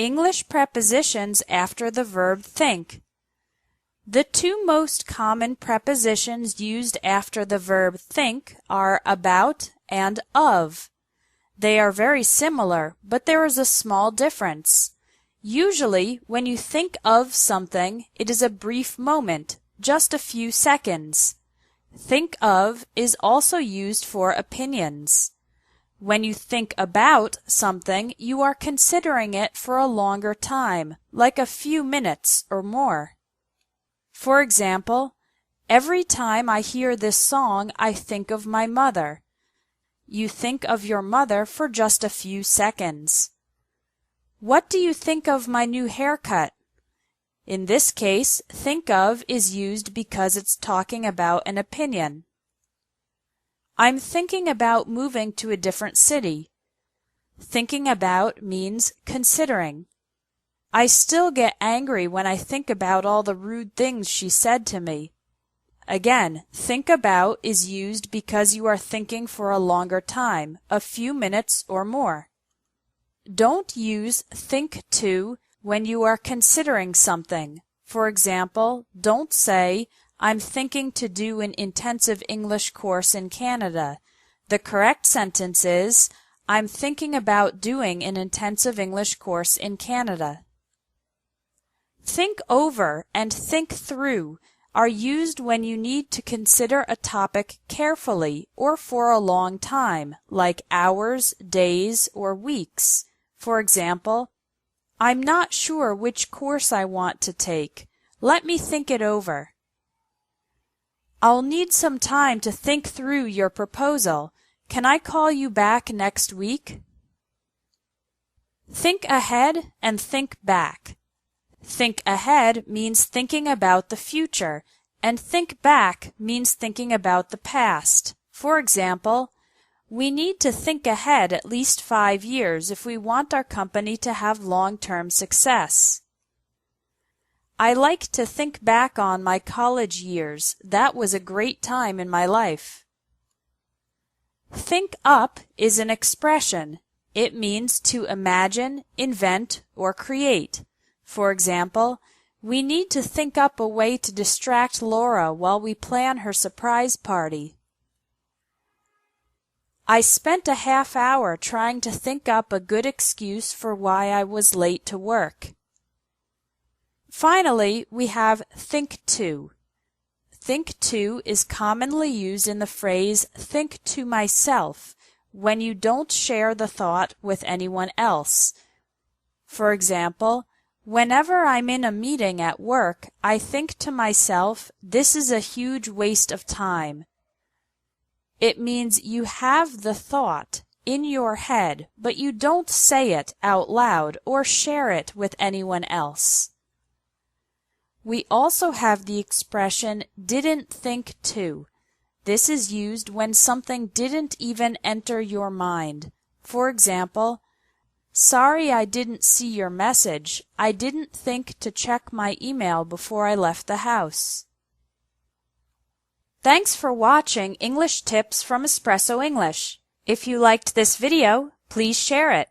English prepositions after the verb think. The two most common prepositions used after the verb think are about and of. They are very similar, but there is a small difference. Usually, when you think of something, it is a brief moment, just a few seconds. Think of is also used for opinions. When you think about something, you are considering it for a longer time, like a few minutes or more. For example, every time I hear this song, I think of my mother. You think of your mother for just a few seconds. What do you think of my new haircut? In this case, think of is used because it's talking about an opinion. I'm thinking about moving to a different city. Thinking about means considering. I still get angry when I think about all the rude things she said to me. Again, think about is used because you are thinking for a longer time, a few minutes or more. Don't use think to when you are considering something. For example, don't say, I'm thinking to do an intensive English course in Canada. The correct sentence is, I'm thinking about doing an intensive English course in Canada. Think over and think through are used when you need to consider a topic carefully or for a long time, like hours, days, or weeks. For example, I'm not sure which course I want to take. Let me think it over. I'll need some time to think through your proposal. Can I call you back next week? Think ahead and think back. Think ahead means thinking about the future, and think back means thinking about the past. For example, we need to think ahead at least 5 years if we want our company to have long-term success. I like to think back on my college years. That was a great time in my life. Think up is an expression. It means to imagine, invent, or create. For example, we need to think up a way to distract Laura while we plan her surprise party. I spent a half hour trying to think up a good excuse for why I was late to work. Finally, we have think to. Think to is commonly used in the phrase think to myself when you don't share the thought with anyone else. For example, whenever I'm in a meeting at work, I think to myself, this is a huge waste of time. It means you have the thought in your head, but you don't say it out loud or share it with anyone else. We also have the expression didn't think to. This is used when something didn't even enter your mind. For example, sorry I didn't see your message. I didn't think to check my email before I left the house. Thanks for watching English Tips from Espresso English. If you liked this video, please share it.